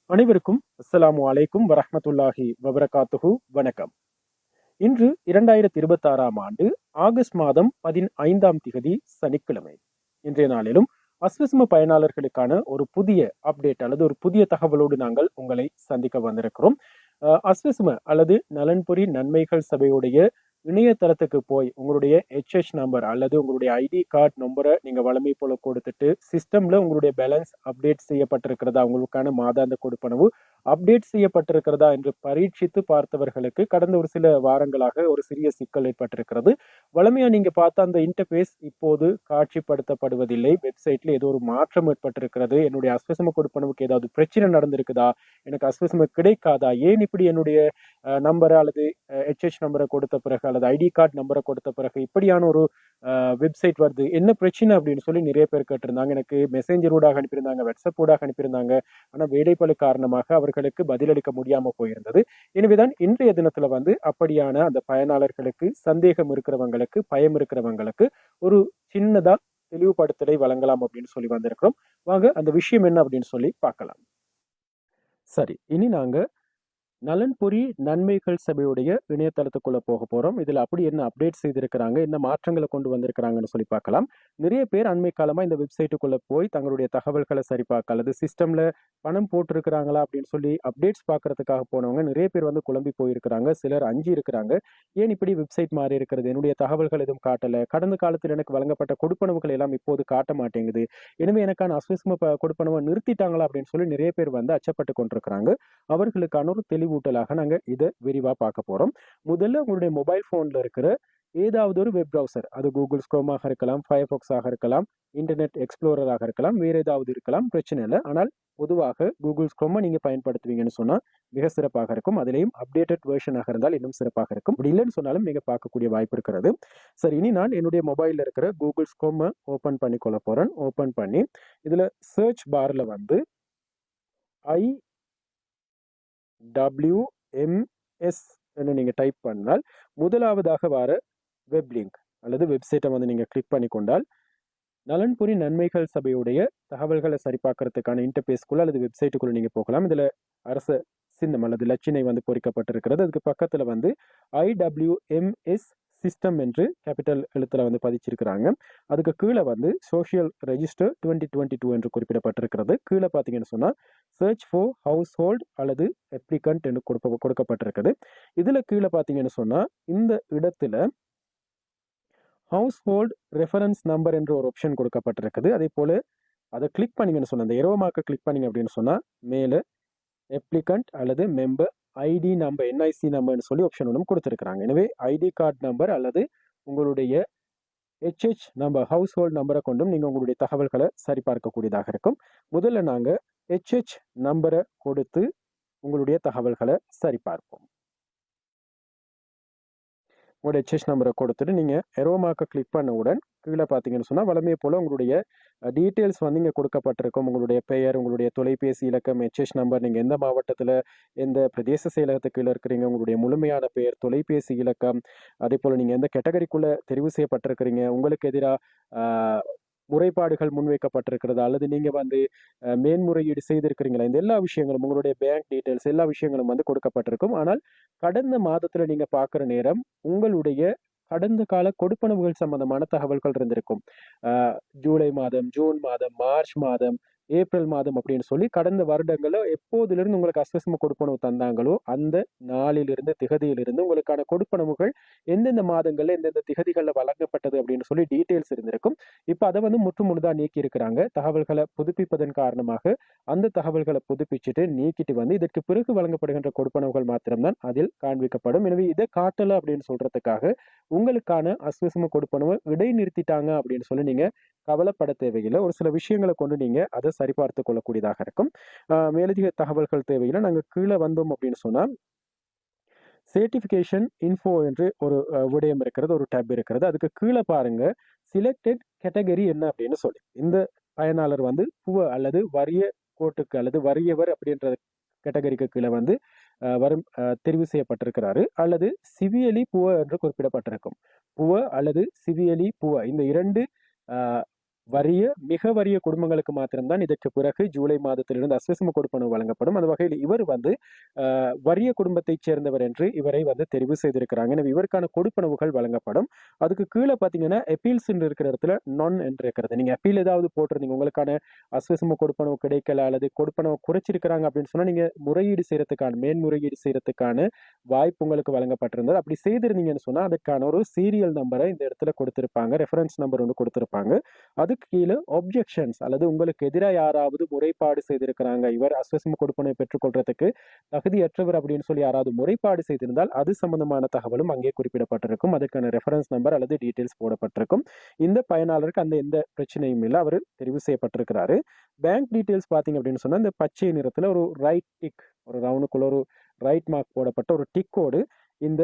அனைவருக்கும் அஸ்ஸலாமு அலைக்கும் வரஹ்மத்துல்லாஹி வபரகாத்துஹு. வணக்கம். இன்று 2026ஆம் ஆண்டு ஆகஸ்ட் மாதம் 15ஆம் திகதி சனிக்கிழமை. இன்றைய நாளிலும் அஸ்விஸ்ம பயனாளர்களுக்கான ஒரு புதிய அப்டேட் அல்லது ஒரு புதிய தகவலோடு நாங்கள் உங்களை சந்திக்க வந்திருக்கிறோம். அஸ்விஸ்ம அல்லது நலன்புரி நன்மைகள் சபையுடைய இணையதளத்துக்கு போய் உங்களுடைய HH நம்பர் அல்லது உங்களுடைய ஐடி கார்டு நம்பரை நீங்க வழமை போல கொடுத்துட்டு சிஸ்டம்ல உங்களுடைய பேலன்ஸ் அப்டேட் செய்யப்பட்டிருக்கிறதா, உங்களுக்கான மாதாந்த கொடுப்பனவு அப்டேட் செய்யப்பட்டிருக்கிறதா என்று பரீட்சித்து பார்த்தவர்களுக்கு கடந்த ஒரு சில வாரங்களாக ஒரு சிறிய சிக்கல் ஏற்பட்டிருக்கிறது. வழமையா நீங்க பார்த்த அந்த இன்டர்பேஸ் இப்போது காட்சிப்படுத்தப்படுவதில்லை. வெப்சைட்ல ஏதோ ஒரு மாற்றம் ஏற்பட்டிருக்கிறது. என்னுடைய அஸ்வசம கொடுப்பனவுக்கு ஏதாவது பிரச்சனை நடந்திருக்குதா, எனக்கு அஸ்வசம கிடைக்காதா, ஏன் இப்படி என்னுடைய நம்பரை அல்லது HH நம்பரை கொடுத்த பிறகு அல்லது ஐடி கார்டு நம்பரை கொடுத்த பிறகு இப்படியான ஒரு வெப்சைட் வருது, என்ன பிரச்சனை அப்படின்னு சொல்லி நிறைய பேர் கேட்டிருந்தாங்க. எனக்கு மெசேஞ்சர் ஊடாக அனுப்பியிருந்தாங்க, வாட்ஸ்அப் ஊடாக அனுப்பியிருந்தாங்க. ஆனா வேலைப்பளு காரணமாக அவர்களுக்கு பதிலளிக்க முடியாம போயிருந்தது. எனவேதான் இன்றைய தினத்துல அப்படியான அந்த பயனாளர்களுக்கு, சந்தேகம் இருக்கிறவங்களுக்கு, பயம் இருக்கிறவங்களுக்கு ஒரு சின்னதா தெளிவுபடுத்தலை வழங்கலாம் அப்படின்னு சொல்லி வந்திருக்கிறோம். வாங்க அந்த விஷயம் என்ன அப்படின்னு சொல்லி பார்க்கலாம். சரி, இனி நாங்க நலன்புரி நன்மைகள் சபையுடைய இணையதளத்துக்குள்ள போக போறோம். இதுல அப்படி என்ன அப்டேட் செய்திருக்கிறாங்க, என்ன மாற்றங்களை கொண்டு வந்திருக்கிறாங்கன்னு சொல்லி பார்க்கலாம். நிறைய பேர் அண்மை காலமா இந்த வெப்சைட்டுக்குள்ள போய் தங்களுடைய தகவல்களை சரிபார்க்க அல்லது சிஸ்டம்ல பணம் போட்டிருக்கிறாங்களா அப்படின்னு சொல்லி அப்டேட்ஸ் பார்க்கறதுக்காக போனவங்க நிறைய பேர் குழம்பி போயிருக்கிறாங்க. சிலர் அஞ்சி இருக்கிறாங்க. ஏன் இப்படி வெப்சைட் மாறி இருக்கிறது, என்னுடைய தகவல்கள் எதுவும் காட்டல, கடந்த காலத்தில் எனக்கு வழங்கப்பட்ட கொடுப்பனவுகள் எல்லாம் இப்போது காட்ட மாட்டேங்குது, எனவே எனக்கான அஸ்விஸ்ம கொடுப்பனவை நிறுத்திட்டாங்களா அப்படின்னு சொல்லி நிறைய பேர் அச்சப்பட்டு கொண்டிருக்கிறாங்க. அவர்களுக்கான ஒரு தெளிவூட்டலாக நாங்க இதை விரிவா பார்க்க போறோம். முதல்ல உங்களுடைய மொபைல் போன்ல இருக்கிற ஏதாவது ஒரு வெப் பிரவுசர், அது கூகுள் ஸ்க்ரோமாக இருக்கலாம், ஃபயர்பாக்ஸாக இருக்கலாம், இன்டர்நெட் எக்ஸ்ப்ளோரராக இருக்கலாம், வேற ஏதாவது இருக்கலாம், பிரச்சனை இல்லை. ஆனால் பொதுவாக கூகுள் ஸ்க்ரோமை நீங்க பயன்படுத்துவீங்கன்னு சொன்னா மிக சிறப்பாக இருக்கும். அதிலேயும் அப்டேட்டட் வெர்ஷனாக இருந்தால் இன்னும் சிறப்பாக இருக்கும். அப்படி இல்லைன்னு சொன்னாலும் நீங்க பார்க்கக்கூடிய வாய்ப்பு இருக்கிறது. சரி, இனி நான் என்னுடைய மொபைல்ல இருக்கிற கூகுள் ஸ்க்ரோமை ஓபன் பண்ணி கொள்ள போறேன். ஓபன் பண்ணி இதுல சர்ச் பார்ல IWMS என்று நீங்க டைப் பண்ணால் முதலாவதாக வர வெப் லிங்க் அல்லது வெப்சைட்டை நீங்க கிளிக் பண்ணி கொண்டால் நலன்புரி நன்மைகள் சபையுடைய தகவல்களை சரிபார்க்கறதுக்கான இன்டர்பேஸ்க்குள்ள அல்லது வெப்சைட்டுக்குள்ள நீங்க போகலாம். இதுல அரச சின்னம் அல்லது லட்சினை பொறிக்கப்பட்டிருக்கிறது. அதுக்கு பக்கத்துல IWMS சிஸ்டம் என்று கேபிட்டல் எழுத்துல பதிச்சிருக்கிறாங்க. அதுக்கு கீழே சோஷியல் ரெஜிஸ்டர் 2022 என்று குறிப்பிடப்பட்டிருக்கிறது. கீழே பார்த்தீங்கன்னு சொன்னா சர்ச் ஃபார் ஹவுஸ் ஹோல்ட் அல்லது அப்ளிகண்ட் என்று கொடுக்கப்பட்டிருக்குது. இதுல கீழே பார்த்தீங்கன்னு சொன்னா இந்த இடத்துல ஹவுஸ் ஹோல்ட் ரெஃபரன்ஸ் நம்பர் என்ற ஒரு ஆப்ஷன் கொடுக்கப்பட்டிருக்குது. அதே போல அதை கிளிக் பண்ணீங்கன்னு சொன்னா, அந்த எரோ மார்க்கை கிளிக் பண்ணீங்க அப்படின்னு சொன்னா மேலே அப்ளிகண்ட் அல்லது மெம்பர் ஐடி நம்பர் NIC நம்பர்னு சொல்லி ஆப்ஷன் ஒன்றும் கொடுத்துருக்காங்க. எனவே ஐடி கார்டு நம்பர் அல்லது உங்களுடைய HH நம்பர், ஹவுஸ் ஹோல்ட் நம்பரை கொண்டும் நீங்க உங்களுடைய தகவல்களை சரிபார்க்கக்கூடியதாக இருக்கும். முதல்ல நாங்க HH நம்பரை கொடுத்து உங்களுடைய தகவல்களை சரிபார்ப்போம். உங்களோட HH நம்பரை கொடுத்துட்டு நீங்க எரோ மார்க்கை கிளிக் பண்ணவுடன் கீழே பார்த்தீங்கன்னு சொன்னா வளமையை போல உங்களுடைய டீட்டெயில்ஸ் இங்க கொடுக்கப்பட்டிருக்கும். உங்களுடைய பெயர், உங்களுடைய தொலைபேசி இலக்கம், HH நம்பர், நீங்க எந்த மாவட்டத்துல எந்த பிரதேச செயலகத்துக்கு கீழே இருக்கிறீங்க, உங்களுடைய முழுமையான பெயர், தொலைபேசி இலக்கம், அதே போல நீங்க எந்த கேட்டகரிக்குள்ள தெரிவு செய்யப்பட்டிருக்கிறீங்க, உங்களுக்கு எதிராக முறைப்பாடுகள் முன்வைக்கப்பட்டிருக்கிறது அல்லது நீங்க மேன்முறையீடு செய்திருக்கிறீங்களா, இந்த எல்லா விஷயங்களும் உங்களுடைய பேங்க் டீட்டெயில்ஸ் எல்லா விஷயங்களும் கொடுக்கப்பட்டிருக்கும். ஆனால் கடந்த மாதத்துல நீங்க பார்க்குற நேரம் உங்களுடைய கடந்த கால கொடுப்பனவுகள் சம்பந்தமான தகவல்கள் இருந்திருக்கும். ஜூலை மாதம், ஜூன் மாதம், மார்ச் மாதம், ஏப்ரல் மாதம் அப்படின்னு சொல்லி கடந்த வருடங்கள்ல எப்போதிலிருந்து உங்களுக்கு அஸ்வசம கொடுப்பனவு தந்தாங்களோ அந்த நாளிலிருந்து திகதியிலிருந்து உங்களுக்கான கொடுப்பனவுகள் எந்தெந்த மாதங்கள்ல எந்தெந்த திகதிகள்ல வழங்கப்பட்டது அப்படின்னு சொல்லி டீட்டெயில்ஸ் இருந்திருக்கும். இப்ப அதை முற்றுமுழுதா நீக்கி இருக்கிறாங்க. தகவல்களை புதுப்பிப்பதன் காரணமாக அந்த தகவல்களை புதுப்பிச்சுட்டு நீக்கிட்டு இதற்கு பிறகு வழங்கப்படுகின்ற கொடுப்பனவுகள் மாத்திரம்தான் அதில் காண்பிக்கப்படும். எனவே இதை காட்டல அப்படின்னு சொல்றதுக்காக உங்களுக்கான அஸ்வசம கொடுப்பனவை இடைநிறுத்திட்டாங்க அப்படின்னு சொல்லி நீங்க கவலைப்பட தேவையில்லை. ஒரு சில விஷயங்களை கொண்டு நீங்க அதை சரிபார்த்து கொள்ளக்கூடியதாக இருக்கும். மேலதிக தகவல்கள் தேவையில்லை. நாங்க கீழே வந்தோம் அப்படின்னு சொன்னா சர்டிஃபிகேஷன் இன்ஃபோ என்று ஒரு விடயம் இருக்கிறது, ஒரு டேப் இருக்கிறது. அதுக்கு கீழே பாருங்க சிலக்டட் கேட்டகரி என்ன அப்படின்னு சொல்லி இந்த பயனாளர் புவர் அல்லது வறிய கோட்டுக்கு அல்லது வறியவர் அப்படின்ற கேட்டகரிக்கு கீழே வரும் தெரிவு செய்யப்பட்டிருக்கிறாரு அல்லது சிவியலி புவர் என்று குறிப்பிடப்பட்டிருக்கும். புவர் அல்லது சிவியலி புவர் இந்த இரண்டு மிக வறிய குடும்பங்களுக்கு மாத்திரம்தான் இதற்கு பிறகு ஜூலை மாதத்திலிருந்து அஸ்வசம கொடுப்பனவு வழங்கப்படும். அந்த வகையில் இவர் வந்து வறிய குடும்பத்தைச் சேர்ந்தவர் என்று இவரை வந்து தெரிவு செய்திருக்கிறாங்க. எனவே இவருக்கான கொடுப்பனவுகள் வழங்கப்படும். அதுக்கு கீழே பார்த்தீங்கன்னா அப்பீல்ஸ் இருக்கிற இடத்துல நான் என்று இருக்கிறது. நீங்க அப்பீல் ஏதாவது போட்டிருந்தீங்க, உங்களுக்கான அஸ்வசம கொடுப்பனவு கிடைக்கல அல்லது கொடுப்பனவு குறைச்சிருக்கிறாங்க அப்படின்னு சொன்னா நீங்க முறையீடு செய்யறதுக்கான மேன்முறையீடு செய்யறதுக்கான வாய்ப்பு உங்களுக்கு வழங்கப்பட்டிருந்தது. அப்படி செய்திருந்தீங்கன்னு சொன்னா அதுக்கான ஒரு சீரியல் நம்பரை இந்த இடத்துல கொடுத்திருப்பாங்க, ரெஃபரன்ஸ் நம்பர் ஒன்று கொடுத்திருப்பாங்க. அதுக்கு கீழே ஆப்ஜெக்ஷன்ஸ் அல்லது உங்களுக்கு எதிராக யாராவது முறைப்பாடு செய்திருக்கிறாங்க, இவர் அஸ்வசம கொடுப்பனவை பெற்றுக்கொள்றதுக்கு தகுதியற்றவர் அப்படின்னு சொல்லி யாராவது முறைப்பாடு செய்திருந்தால் அது சம்பந்தமான தகவலும் அங்கே குறிப்பிடப்பட்டிருக்கும். அதுக்கான ரெஃபரன்ஸ் நம்பர் அல்லது டீட்டெயில்ஸ் போடப்பட்டிருக்கும். இந்த பயனாளருக்கு அந்த எந்த பிரச்சனையும் இல்லை, அவர் தெரிவு செய்யப்பட்டிருக்கிறாரு. பேங்க் டீட்டெயில்ஸ் பார்த்தீங்க அப்படின்னு சொன்னா இந்த பச்சை நிறத்துல ஒரு ரைட் டிக், ஒரு ரவுண்டுக்குள்ள ஒரு ரைட் மார்க் போடப்பட்ட ஒரு டிக்கோடு இந்த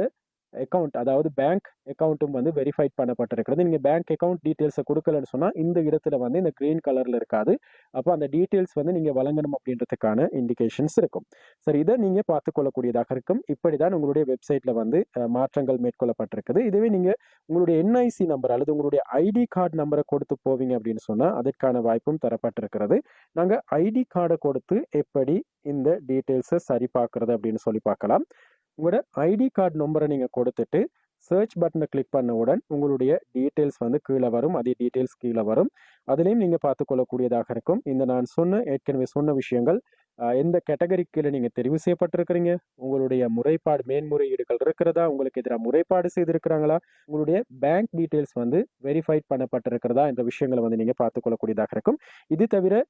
அக்கௌண்ட், அதாவது பேங்க் அக்கௌண்ட்டும் வந்து வெரிஃபைட் பண்ணப்பட்டிருக்கிறது. நீங்க பேங்க் அக்கௌண்ட் டீட்டெயில்ஸை கொடுக்கலன்னு சொன்னா இந்த இடத்துல வந்து இந்த கிரீன் கலர்ல இருக்காது. அப்போ அந்த டீட்டெயில்ஸ் வந்து நீங்க வழங்கணும் அப்படின்றதுக்கான இண்டிகேஷன்ஸ் இருக்கும். சரி, இதை நீங்க பார்த்துக்கொள்ளக்கூடியதாக இருக்கும். இப்படிதான் உங்களுடைய வெப்சைட்ல வந்து மாற்றங்கள் மேற்கொள்ளப்பட்டிருக்குது. இதுவே நீங்க உங்களுடைய என்ஐசி நம்பர் அல்லது உங்களுடைய ஐடி கார்டு நம்பரை கொடுத்து போவீங்க அப்படின்னு சொன்னா அதுக்கான வாய்ப்பும் தரப்பட்டிருக்கிறது. நாங்க ஐடி கார்டை கொடுத்து எப்படி இந்த டீட்டெயில்ஸை சரி பார்க்கறது அப்படின்னு சொல்லி பார்க்கலாம். உங்களோட ஐடி கார்டு நம்பரை நீங்கள் கொடுத்துட்டு சர்ச் பட்டனை கிளிக் பண்ணவுடன் உங்களுடைய டீட்டெயில்ஸ் வந்து கீழே வரும். அதே டீட்டெயில்ஸ் கீழே வரும். அதுலேயும் நீங்கள் பார்த்துக்கொள்ளக்கூடியதாக இருக்கும். இந்த நான் ஏற்கனவே சொன்ன விஷயங்கள் எந்த கேட்டகரிக்கு கீழே நீங்கள் தெரிவு செய்யப்பட்டிருக்கிறீங்க, உங்களுடைய முறைப்பாடு மேன்முறையீடுகள் இருக்கிறதா, உங்களுக்கு எதிராக முறைப்பாடு செய்திருக்கிறாங்களா, உங்களுடைய பேங்க் டீட்டெயில்ஸ் வந்து வெரிஃபைட் பண்ணப்பட்டிருக்கிறதா என்ற விஷயங்களை வந்து நீங்கள் பார்த்துக்கொள்ளக்கூடியதாக இருக்கும். இது தவிர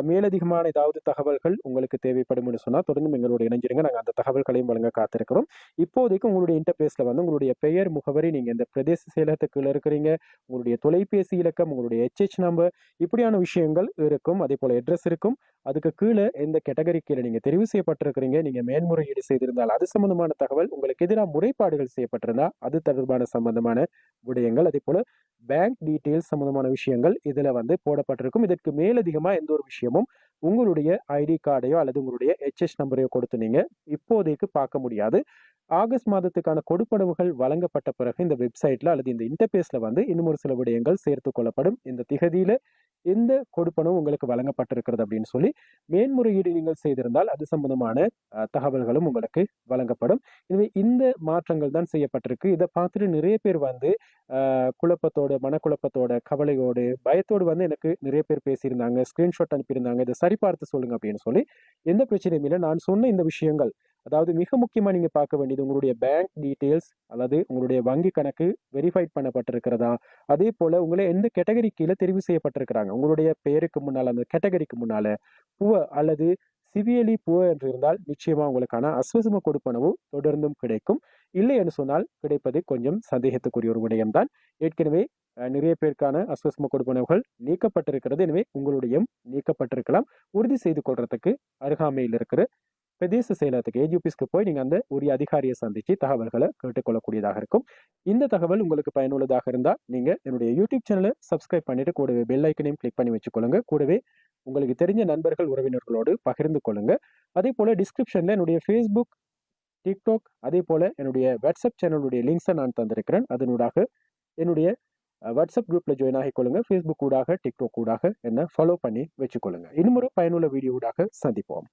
மேலதிகமான ஏதாவது தகவல்கள் உங்களுக்கு தேவைப்படும் சொன்னால் தொடர்ந்து எங்களோட இணைஞ்சிருங்க. நாங்கள் அந்த தகவல்களையும் வழங்க காத்திருக்கிறோம். இப்போதைக்கு உங்களுடைய இன்டர்பேஸில் வந்து உங்களுடைய பெயர், முகவரி, நீங்கள் இந்த பிரதேச செயலகத்துக்குள்ள இருக்கிறீங்க, உங்களுடைய தொலைபேசி இலக்கம், உங்களுடைய HH நம்பர், இப்படியான விஷயங்கள் இருக்கும். அதே போல அட்ரஸ் இருக்கும். அதுக்கு கீழே எந்த கேட்டகரி கீழே நீங்க தெரிவு செய்யப்பட்டிருக்கிறீங்க, நீங்க மேன்முறையீடு செய்திருந்தால் அது சம்பந்தமான தகவல், உங்களுக்கு எதிராக முறைப்பாடுகள் செய்யப்பட்டிருந்தா அது தொடர்பான சம்பந்தமான விடயங்கள், அதே போல பேங்க் டீட்டெயில்ஸ் சம்பந்தமான விஷயங்கள் இதுல வந்து போடப்பட்டிருக்கும். இதற்கு மேலதிகமா எந்த ஒரு விஷயமும் உங்களுடைய ஐடி கார்டையோ அல்லது உங்களுடைய HH நம்பரையோ கொடுத்து நீங்க இப்போதைக்கு பார்க்க முடியாது. ஆகஸ்ட் மாதத்துக்கான கொடுப்பனவுகள் வழங்கப்பட்ட பிறகு இந்த வெப்சைட்ல அல்லது இந்த இன்டர்பேஸ்ல வந்து இன்னும் ஒரு சில விடயங்கள் சேர்த்து கொள்ளப்படும். இந்த திகதியில எந்த கொடுப்பனவு உங்களுக்கு வழங்கப்பட்டிருக்கிறது அப்படின்னு சொல்லி மேன்முறையீடு நீங்கள் செய்திருந்தால் அது சம்பந்தமான தகவல்களும் உங்களுக்கு வழங்கப்படும். எனவே இந்த மாற்றங்கள் தான் செய்யப்பட்டிருக்கு. இதை பார்த்துட்டு நிறைய பேர் வந்து குழப்பத்தோட, மனக்குழப்பத்தோட, கவலையோடு, பயத்தோடு வந்து எனக்கு நிறைய பேர் பேசியிருந்தாங்க, ஸ்கிரீன்ஷாட் அனுப்பியிருந்தாங்க, இதை சரிபார்த்து சொல்லுங்க அப்படின்னு சொல்லி. எந்த பிரச்சனையும் இல்லை. நான் சொன்ன இந்த விஷயங்கள், அதாவது மிக முக்கியமா நீங்க பார்க்க வேண்டியது உங்களுடைய பேங்க் டீட்டெயில்ஸ் அல்லது உங்களுடைய வங்கி கணக்கு வெரிஃபைட் பண்ணப்பட்டிருக்கிறதா, அதே போல உங்களை எந்த கேட்டகரி கீழே தெரிவு செய்யப்பட்டிருக்கிறாங்க, உங்களுடைய பெயருக்கு முன்னால அந்த கேட்டகரிக்கு முன்னால புவர் அல்லது சிவியலி புவர் என்று இருந்தால் நிச்சயமா உங்களுக்கான அஸ்வசம கொடுப்பனவு தொடர்ந்தும் கிடைக்கும். இல்லை என்று சொன்னால் கிடைப்பது கொஞ்சம் சந்தேகத்துக்குரிய ஒரு விடயம்தான். ஏற்கனவே நிறைய பேருக்கான அஸ்வசம கொடுப்பனவுகள் நீக்கப்பட்டிருக்கிறது. எனவே உங்களுடையும் நீக்கப்பட்டிருக்கலாம். உறுதி செய்து கொள்றதுக்கு அருகாமையில் இருக்கிற பிரதேச செயலகத்துக்கு ஏஜிபிஸ்க்கு போய் நீங்க அந்த உரிய அதிகாரியை சந்திச்சு தகவல்களை கேட்டுக்கொள்ளக்கூடியதாக இருக்கும். இந்த தகவல் உங்களுக்கு பயனுள்ளதாக இருந்தால் நீங்க என்னுடைய யூடியூப் சேனலை சப்ஸ்கிரைப் பண்ணிட்டு கூடவே பெல் ஐக்கனையும் கிளிக் பண்ணி வச்சுக்கொள்ளுங்க. கூடவே உங்களுக்கு தெரிஞ்ச நண்பர்கள், உறவினர்களோடு பகிர்ந்து கொள்ளுங்க. அதே போல டிஸ்கிரிப்ஷன்ல என்னுடைய ஃபேஸ்புக், டிக்டாக், அதே போல என்னுடைய வாட்ஸ்அப் சேனலுடைய லிங்க்ஸை நான் தந்திருக்கிறேன். அதனூடாக என்னுடைய வாட்ஸ்அப் குரூப்ல ஜாயின் ஆகிக்கொள்ளுங்க. ஃபேஸ்புக் ஊடாக, டிக்டாக் ஊடாக என்ன ஃபாலோ பண்ணி வச்சுக்கொள்ளுங்க. இன்னும் ஒரு பயனுள்ள வீடியோ ஊடாக சந்திப்போம்.